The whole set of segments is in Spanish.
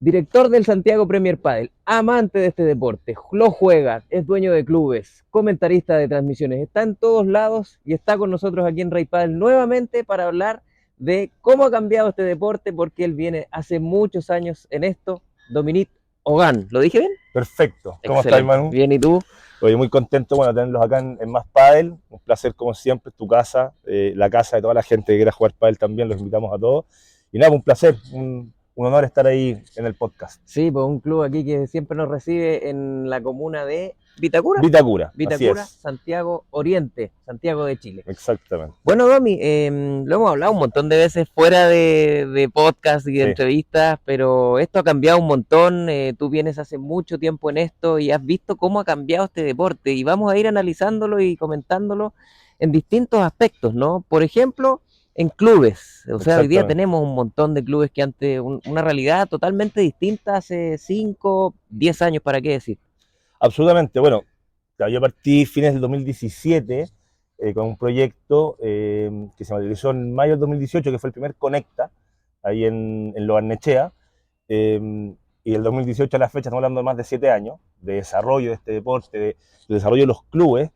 Director del Santiago Premier Padel, amante de este deporte, lo juega, es dueño de clubes, comentarista de transmisiones, está en todos lados y está con nosotros aquí en Rey Padel nuevamente para hablar de cómo ha cambiado este deporte, porque él viene hace muchos años en esto. Dominic Hogan, ¿lo dije bien? Perfecto. ¿Cómo estás, Excelente. Manu? Bien, ¿y tú? Oye, muy contento, bueno, tenerlos acá en Más Padel. Un placer, como siempre, tu casa, la casa de toda la gente que quiera jugar pádel también, los invitamos a todos. Y nada, un placer, un honor estar ahí en el podcast. Sí, pues un club aquí que siempre nos recibe en la comuna de Vitacura. Vitacura, así Vitacura, es. Santiago Oriente, Santiago de Chile. Exactamente. Bueno, Domi, lo hemos hablado un montón de veces fuera de podcast y de Sí, entrevistas, pero esto ha cambiado un montón. Tú vienes hace mucho tiempo en esto y has visto cómo ha cambiado este deporte, y vamos a ir analizándolo y comentándolo en distintos aspectos, ¿no? Por ejemplo, en clubes. O sea, hoy día exactamente. tenemos un montón de clubes que antes, una realidad totalmente distinta hace 5, 10 años, ¿para qué decir? Absolutamente. Bueno, claro, yo partí fines del 2017 con un proyecto que se materializó en mayo del 2018, que fue el primer Conecta, ahí en Lo Barnechea. Y el 2018 a la fecha estamos hablando de más de 7 años de desarrollo de este deporte, de desarrollo de los clubes,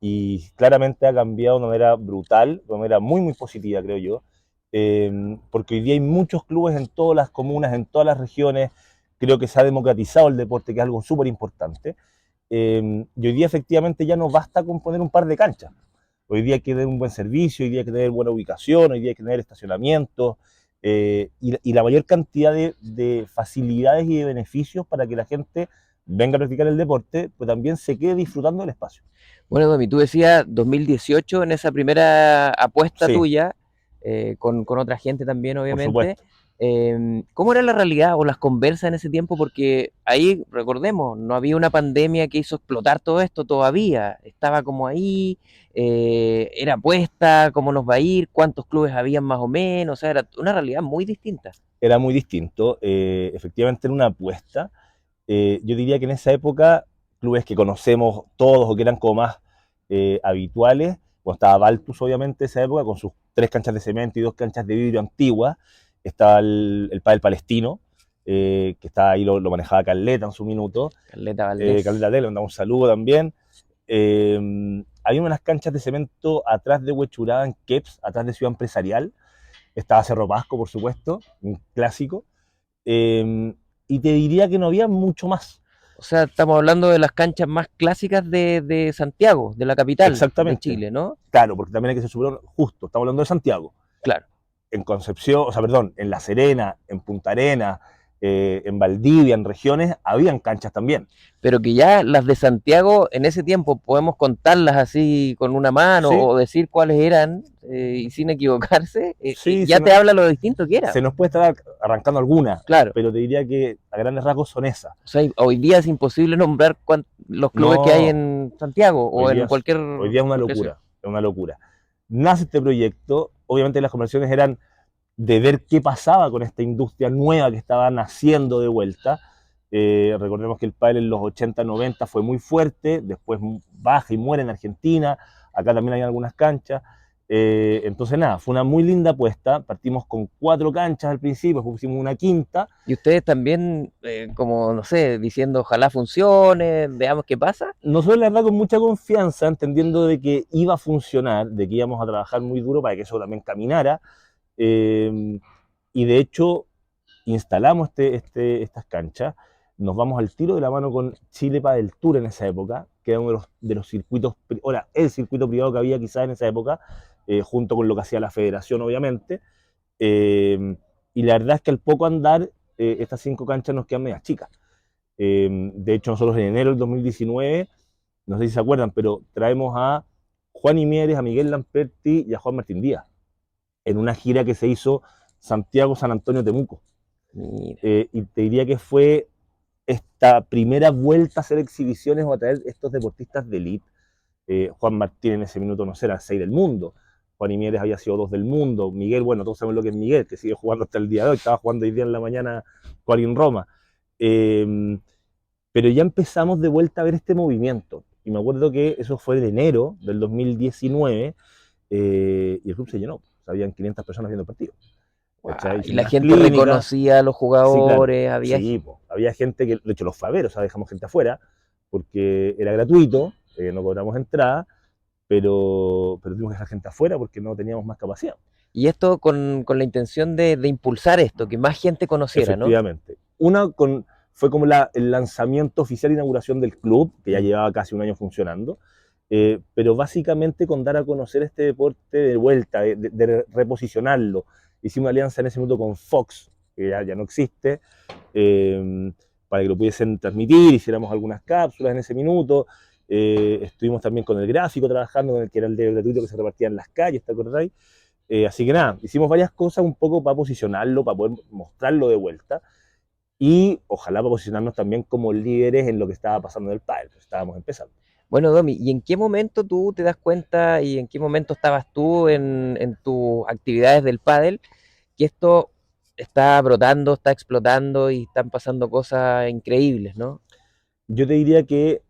y claramente ha cambiado de una manera brutal, de una manera muy, muy positiva, creo yo, porque hoy día hay muchos clubes en todas las comunas, en todas las regiones. Creo que se ha democratizado el deporte, que es algo súper importante. Y hoy día efectivamente ya no basta con poner un par de canchas. Hoy día hay que tener un buen servicio, hoy día hay que tener buena ubicación, hoy día hay que tener estacionamiento, y la mayor cantidad de facilidades y de beneficios para que la gente venga a practicar el deporte, pues también se quede disfrutando del espacio. Bueno, Domi, tú decías 2018 en esa primera apuesta Sí, tuya, con otra gente también, por obviamente. supuesto. ¿Cómo era la realidad o las conversas en ese tiempo? Porque ahí, recordemos, no había una pandemia que hizo explotar todo esto todavía. Estaba como ahí, era apuesta, cómo nos va a ir, cuántos clubes habían más o menos. O sea, era una realidad muy distinta. Era muy distinto. Efectivamente era una apuesta. Yo diría que en esa época, clubes que conocemos todos o que eran como más habituales, bueno, estaba Baltus obviamente en esa época con sus 3 canchas de cemento y 2 canchas de vidrio antiguas. Estaba el Pádel Palestino, que estaba ahí, lo manejaba Carleta en su minuto. Carleta Valdés. Carleta Tele, le mandamos un saludo también. Había unas canchas de cemento atrás de Huechuraba en Keps, atrás de Ciudad Empresarial. Estaba Cerro Pasco, por supuesto, un clásico. Y te diría que no había mucho más. O sea, estamos hablando de las canchas más clásicas de Santiago, de la capital de Exactamente. Chile, ¿no? Claro, porque también hay que ser súper justo. Estamos hablando de Santiago. Claro. En Concepción, o sea, perdón, en La Serena, en Punta Arenas, en Valdivia, en regiones, habían canchas también. Pero que ya las de Santiago en ese tiempo podemos contarlas así con una mano Sí, o decir cuáles eran, y sin equivocarse, sí, ya te habla lo distinto que era. se nos puede estar arrancando alguna, Claro. pero te diría que a grandes rasgos son esas. O sea, hoy día es imposible nombrar los clubes que hay No, en Santiago hoy o día, en cualquier hoy día es una ciudad. locura, es una locura. Nace este proyecto, obviamente las conversaciones eran de ver qué pasaba con esta industria nueva que estaba naciendo de vuelta. Recordemos que el pádel en los 80, 90 fue muy fuerte, después baja y muere en Argentina, acá también hay algunas canchas. Entonces nada, fue una muy linda apuesta, partimos con 4 canchas al principio, pusimos una quinta. Y ustedes también, como, no sé, diciendo ojalá funcione, veamos qué pasa. Nosotros la verdad con mucha confianza, entendiendo de que iba a funcionar, de que íbamos a trabajar muy duro para que eso también caminara. Eh, y de hecho instalamos estas canchas, nos vamos al tiro de la mano con Chile Padel Tour en esa época, que era uno de los circuitos, ahora el circuito privado que había quizás en esa época, junto con lo que hacía la federación obviamente. Eh, y la verdad es que al poco andar, estas 5 canchas nos quedan medias chicas. De hecho nosotros en enero del 2019, no sé si se acuerdan, pero traemos a Juan Imieres, a Miguel Lamperti y a Juan Martín Díaz en una gira que se hizo Santiago, San Antonio, Temuco. Mira. Y te diría que fue esta primera vuelta a hacer exhibiciones o a traer estos deportistas de elite. Juan Martín en ese minuto, no sé, era 6 del mundo. Juan Imieres había sido 2 del mundo. Miguel, bueno, todos sabemos lo que es Miguel, que sigue jugando hasta el día de hoy. Estaba jugando hoy día en la mañana en Roma. Eh, pero ya empezamos de vuelta a ver este movimiento. Y me acuerdo que eso fue en enero del 2019, y el club se llenó. Habían 500 personas viendo el partido. Guau, ¿cachai? y Hicimos la unas gente clínicas. reconocía a los Sí, claro. jugadores, había... Sí, po. Había gente que, de hecho, los fue a ver, o sea, dejamos gente afuera, porque era gratuito, no cobramos entrada, pero tuvimos que dejar gente afuera porque no teníamos más capacidad. Y esto con la intención de impulsar esto, que más gente conociera, ¿no? Efectivamente. Fue como el lanzamiento oficial de inauguración del club, que ya Mm. llevaba casi un año funcionando, pero básicamente con dar a conocer este deporte de vuelta, de reposicionarlo. Hicimos una alianza en ese momento con Fox, que ya no existe, eh, para que lo pudiesen transmitir, hiciéramos algunas cápsulas en ese minuto. Estuvimos también con el gráfico trabajando, con el que era el de gratuito que se repartía en las calles, ¿te acordáis? Así que nada, hicimos varias cosas un poco para posicionarlo, para poder mostrarlo de vuelta y ojalá para posicionarnos también como líderes en lo que estaba pasando en el pádel, pues estábamos empezando. Bueno, Domi, ¿y en qué momento tú te das cuenta y en qué momento estabas tú en tus actividades del pádel que esto está brotando, está explotando y están pasando cosas increíbles, ¿no? Yo te diría que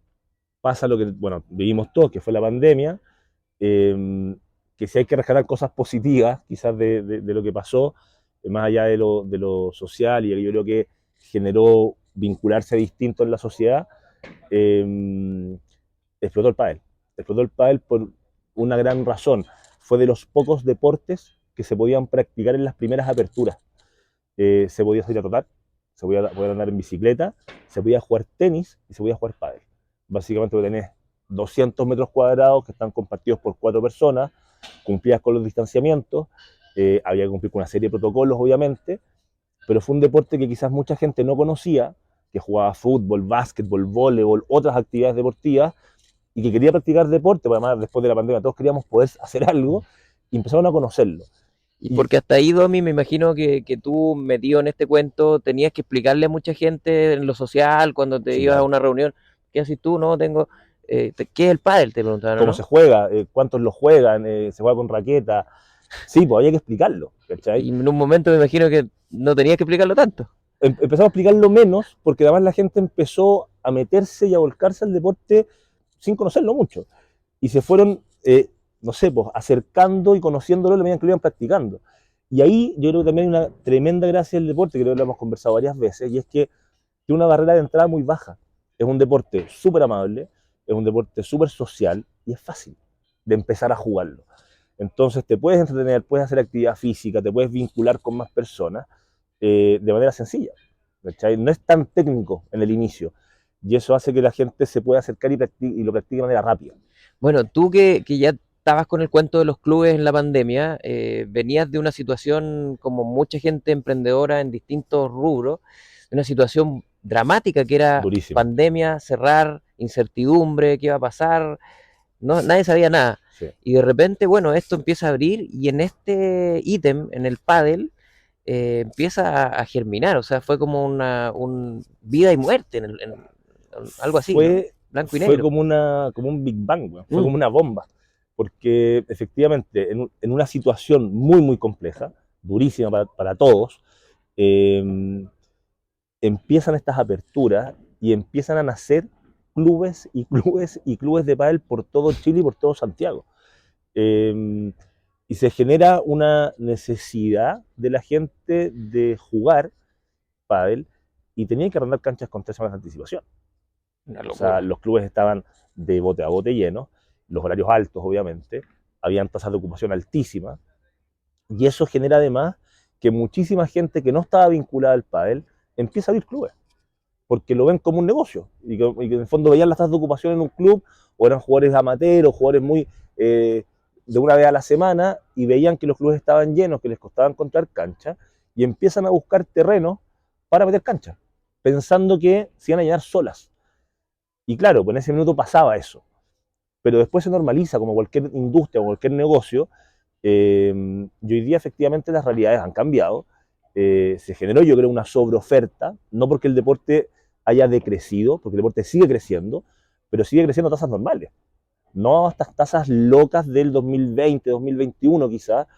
pasa lo que, bueno, vivimos todos, que fue la pandemia, que si hay que rescatar cosas positivas, quizás de lo que pasó, más allá de lo social y yo creo que generó vincularse distinto en la sociedad, eh, explotó el pádel. Explotó el pádel por una gran razón. Fue de los pocos deportes que se podían practicar en las primeras aperturas. Se podía salir a trotar, se podía poder andar en bicicleta, se podía jugar tenis y se podía jugar pádel. Básicamente tenés 200 metros cuadrados que están compartidos por 4 personas, cumplías con los distanciamientos, había que cumplir con una serie de protocolos, obviamente, pero fue un deporte que quizás mucha gente no conocía, que jugaba fútbol, básquetbol, voleibol, otras actividades deportivas, y que quería practicar deporte, porque además después de la pandemia todos queríamos poder hacer algo, y empezaron a conocerlo. Y Y porque hasta ahí, Domi, me imagino que tú, metido en este cuento, tenías que explicarle a mucha gente en lo social, cuando te sí, ibas a claro. una reunión, ¿qué haces tú? No, tengo... ¿qué es el pádel? Te preguntaron, Cómo se ¿no? juega, cuántos lo juegan, se juega con raqueta. Sí, pues había que explicarlo, ¿cachai? Y en un momento me imagino que no tenías que explicarlo tanto. Empezamos a explicarlo menos porque además la gente empezó a meterse y a volcarse al deporte sin conocerlo mucho. Y se fueron, no sé, pues acercando y conociéndolo a la medida que lo iban practicando. Y ahí yo creo que también hay una tremenda gracia del deporte, que creo que lo hemos conversado varias veces, y es que tiene una barrera de entrada muy baja. Es un deporte súper amable, es un deporte súper social y es fácil de empezar a jugarlo. Entonces te puedes entretener, puedes hacer actividad física, te puedes vincular con más personas de manera sencilla. ¿Cachai? No es tan técnico en el inicio y eso hace que la gente se pueda acercar y lo practique de manera rápida. Bueno, tú que ya estabas con el cuento de los clubes en la pandemia, venías de una situación como mucha gente emprendedora en distintos rubros, de una situación dramática que era Durísima. pandemia, cerrar, incertidumbre, qué iba a pasar, no, nadie sabía nada. Sí. Y de repente, bueno, esto empieza a abrir y en este ítem, en el pádel, empieza a germinar, o sea, fue como un vida y muerte, algo así, ¿no? Fue, Blanco y fue negro. como un Big Bang, fue Mm. como una bomba, porque efectivamente en una situación muy, muy compleja, durísima para todos, eh, empiezan estas aperturas y empiezan a nacer clubes y clubes y clubes de pádel por todo Chile y por todo Santiago. Eh, y se genera una necesidad de la gente de jugar pádel y tenían que arrendar canchas con 3 semanas de anticipación. Una O sea, locura. los clubes estaban de bote a bote llenos, los horarios altos, obviamente, habían tasas de ocupación altísimas, y eso genera además que muchísima gente que no estaba vinculada al pádel empieza a abrir clubes, porque lo ven como un negocio, y que en el fondo veían las tasas de ocupación en un club, o eran jugadores amateurs, o jugadores muy de una vez a la semana, y veían que los clubes estaban llenos, que les costaba encontrar cancha, y empiezan a buscar terrenos para meter cancha, pensando que se iban a llenar solas. Y claro, pues en ese minuto pasaba eso. Pero después se normaliza como cualquier industria o cualquier negocio. Y hoy día efectivamente las realidades han cambiado. Se generó yo creo una sobreoferta, no porque el deporte haya decrecido, porque el deporte sigue creciendo, pero sigue creciendo a tasas normales. No a estas tasas locas del 2020, 2021 quizás.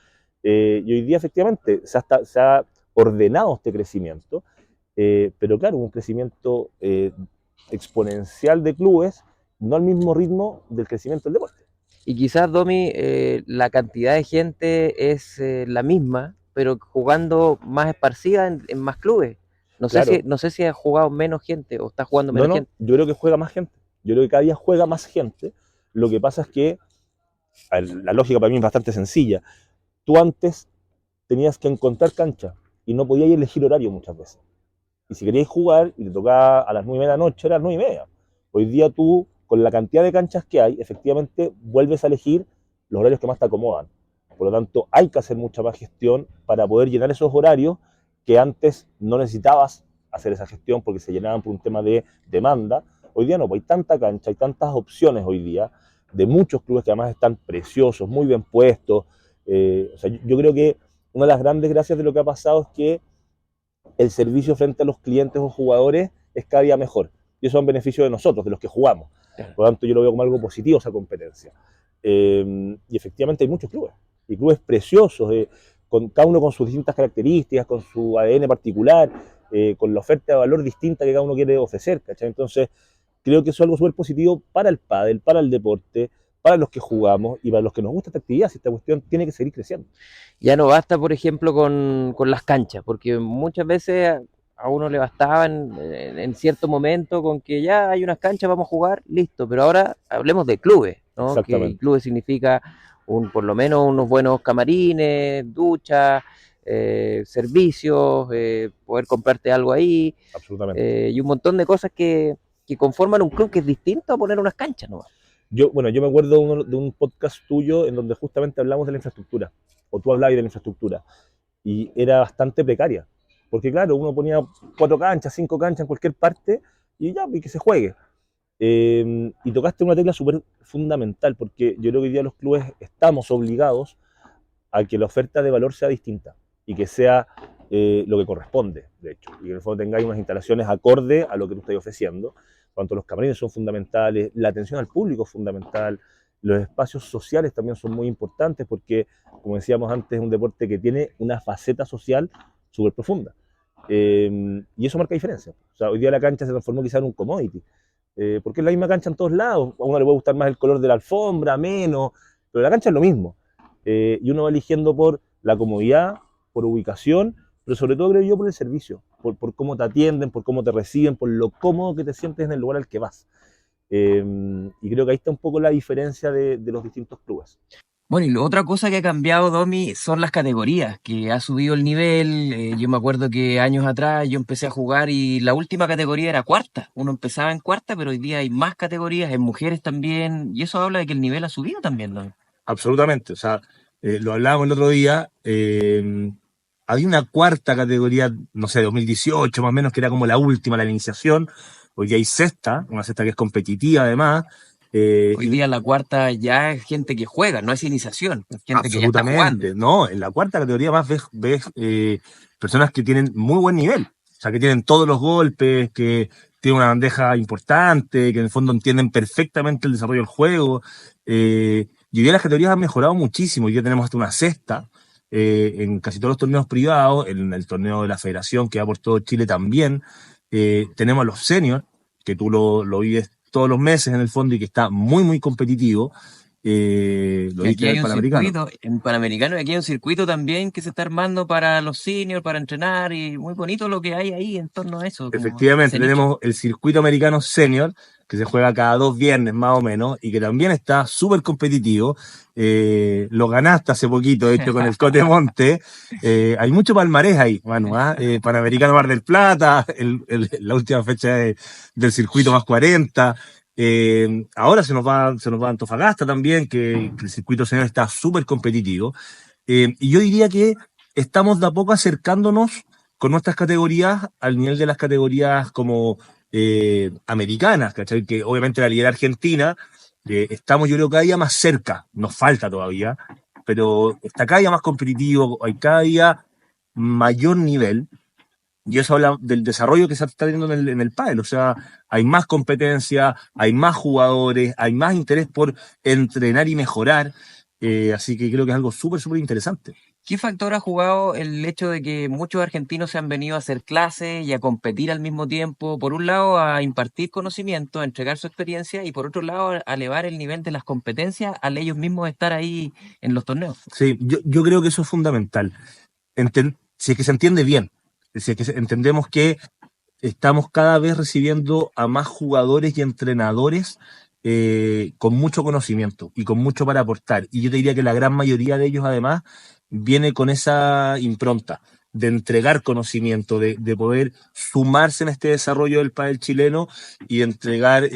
Y hoy día efectivamente se ha ordenado este crecimiento, pero claro, un crecimiento exponencial de clubes, no al mismo ritmo del crecimiento del deporte. Y quizás, Domi, la cantidad de gente es la misma, pero jugando más esparcida en más clubes. Claro, No sé si ha jugado menos gente o está jugando no, menos no, gente. yo creo que juega más gente. Yo creo que cada día juega más gente. Lo que pasa es que la lógica para mí es bastante sencilla. Tú antes tenías que encontrar cancha y no podías elegir horario muchas veces. Y si querías jugar y te tocaba a las 9 de la noche, era las 9:30. Hoy día tú, con la cantidad de canchas que hay, efectivamente vuelves a elegir los horarios que más te acomodan. Por lo tanto, hay que hacer mucha más gestión para poder llenar esos horarios que antes no necesitabas hacer esa gestión porque se llenaban por un tema de demanda. Hoy día no, pues hay tanta cancha, hay tantas opciones hoy día de muchos clubes que además están preciosos, muy bien puestos. O sea, yo creo que una de las grandes gracias de lo que ha pasado es que el servicio frente a los clientes o jugadores es cada día mejor. Y eso es un beneficio de nosotros, de los que jugamos. Por lo tanto, yo lo veo como algo positivo esa competencia. Y efectivamente hay muchos clubes, y clubes preciosos, cada uno con sus distintas características, con su ADN particular, con la oferta de valor distinta que cada uno quiere ofrecer, ¿cachai? Entonces, creo que eso es algo súper positivo para el pádel, para el deporte, para los que jugamos y para los que nos gusta esta actividad, si esta cuestión tiene que seguir creciendo. Ya no basta, por ejemplo, con las canchas, porque muchas veces a uno le bastaba en cierto momento con que ya hay unas canchas, vamos a jugar, listo. Pero ahora hablemos de clubes, ¿no? Que Exactamente, clubes significa por lo menos unos buenos camarines, duchas, servicios, poder comprarte algo ahí, absolutamente. y un montón de cosas que conforman un club que es distinto a poner unas canchas, ¿no? Yo me acuerdo de un podcast tuyo en donde justamente hablamos de la infraestructura, o tú hablabas de la infraestructura, y era bastante precaria, porque claro, uno ponía 4 canchas, 5 canchas en cualquier parte, y ya, y que se juegue. Y tocaste una tecla súper fundamental, porque yo creo que hoy día los clubes estamos obligados a que la oferta de valor sea distinta, y que sea lo que corresponde, de hecho, y que en el fondo tengáis unas instalaciones acorde a lo que tú estás ofreciendo. Cuanto los camarines son fundamentales, la atención al público es fundamental, los espacios sociales también son muy importantes porque, como decíamos antes, es un deporte que tiene una faceta social súper profunda. Y eso marca diferencia. O sea, hoy día la cancha se transformó quizá en un commodity, porque es la misma cancha en todos lados. A uno le puede gustar más el color de la alfombra, menos, pero la cancha es lo mismo. Y uno va eligiendo por la comodidad, por ubicación, pero sobre todo creo yo por el servicio, por cómo te atienden, por cómo te reciben, por lo cómodo que te sientes en el lugar al que vas. Eh, y creo que ahí está un poco la diferencia de los distintos clubes. Bueno, y otra cosa que ha cambiado, Domi, son las categorías, que ha subido el nivel. Yo me acuerdo que años atrás yo empecé a jugar y la última categoría era cuarta. Uno empezaba en cuarta, pero hoy día hay más categorías, en mujeres también, y eso habla de que el nivel ha subido también, ¿no? Absolutamente, o sea, lo hablábamos el otro día, había una cuarta categoría, no sé, 2018 más o menos, que era como la última, la iniciación. Hoy día hay sexta, una sexta que es competitiva además. Hoy día la cuarta ya es gente que juega, no es iniciación, es gente que ya está jugando. Absolutamente, no, en la cuarta categoría más ves personas que tienen muy buen nivel, o sea, que tienen todos los golpes, que tienen una bandeja importante, que en el fondo entienden perfectamente el desarrollo del juego. Y hoy día las categorías han mejorado muchísimo, hoy día tenemos hasta una sexta en casi todos los torneos privados, en el torneo de la Federación que va por todo Chile también. Tenemos a los seniors, que tú lo vives todos los meses en el fondo y que está muy, muy competitivo. Lo Y aquí viste en hay el un Panamericano. circuito, en Panamericano, y aquí hay un circuito también que se está armando para los seniors, para entrenar, y muy bonito lo que hay ahí en torno a eso, como Efectivamente, ese nicho. tenemos el circuito americano senior, que se juega cada 2 viernes más o menos, y que también está súper competitivo. Lo ganaste hace poquito, de hecho, con el Cote Monte. Hay mucho palmarés ahí, Manu, ¿ah? Panamericano Mar del Plata, la última fecha del circuito más 40. Ahora se nos va Antofagasta también, que el circuito senior está súper competitivo. Y yo diría que estamos de a poco acercándonos con nuestras categorías al nivel de las categorías como americanas, ¿cachai? Que obviamente la Liga Argentina, estamos yo creo cada día más cerca, nos falta todavía, pero está cada día más competitivo, hay cada día mayor nivel, y eso habla del desarrollo que se está teniendo en el pádel, o sea, hay más competencia, hay más jugadores, hay más interés por entrenar y mejorar, así que creo que es algo súper, súper interesante. ¿Qué factor ha jugado el hecho de que muchos argentinos se han venido a hacer clases y a competir al mismo tiempo? Por un lado, a impartir conocimiento, a entregar su experiencia, y por otro lado, a elevar el nivel de las competencias al ellos mismos estar ahí en los torneos. Sí, yo creo que eso es fundamental. si es que se entiende bien, si es que entendemos que estamos cada vez recibiendo a más jugadores y entrenadores con mucho conocimiento y con mucho para aportar. Y yo te diría que la gran mayoría de ellos, además, viene con esa impronta de entregar conocimiento, de poder sumarse en este desarrollo del pádel chileno y entregar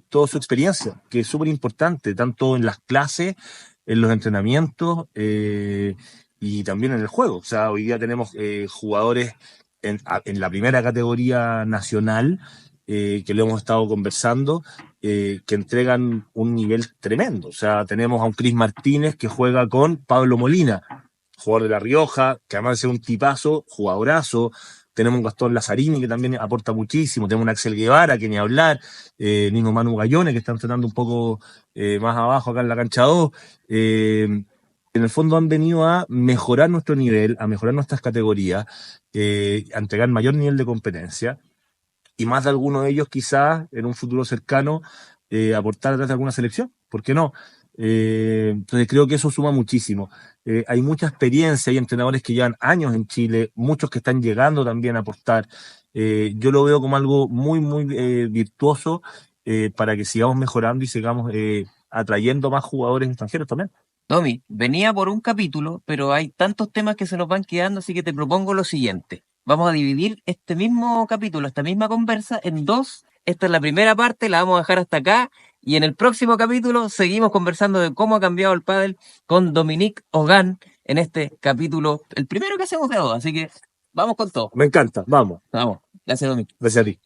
toda su experiencia, que es súper importante, tanto en las clases, en los entrenamientos y también en el juego. O sea, hoy día tenemos jugadores en la primera categoría nacional, que lo hemos estado conversando, que entregan un nivel tremendo. O sea, tenemos a un Cris Martínez que juega con Pablo Molina, jugador de La Rioja, que además de ser un tipazo, jugadorazo. Tenemos un Gastón Lazzarini que también aporta muchísimo. Tenemos un Axel Guevara, que ni hablar. El mismo Manu Gallone, que está entrenando un poco más abajo acá en la cancha 2. En el fondo han venido a mejorar nuestro nivel, a mejorar nuestras categorías, a entregar mayor nivel de competencia y más de alguno de ellos quizás en un futuro cercano aportar atrás de alguna selección, ¿por qué no? Entonces creo que eso suma muchísimo. Hay mucha experiencia, hay entrenadores que llevan años en Chile, muchos que están llegando también a aportar. Yo lo veo como algo muy, muy virtuoso para que sigamos mejorando y sigamos atrayendo más jugadores extranjeros también. Tommy, venía por un capítulo, pero hay tantos temas que se nos van quedando, así que te propongo lo siguiente. Vamos a dividir este mismo capítulo, esta misma conversa, en dos. Esta es la primera parte, la vamos a dejar hasta acá. Y en el próximo capítulo seguimos conversando de cómo ha cambiado el pádel con Dominique Hogan en este capítulo, el primero que hacemos de dos. Así que vamos con todo. Me encanta, vamos. Vamos. Gracias, Dominique. Gracias a ti.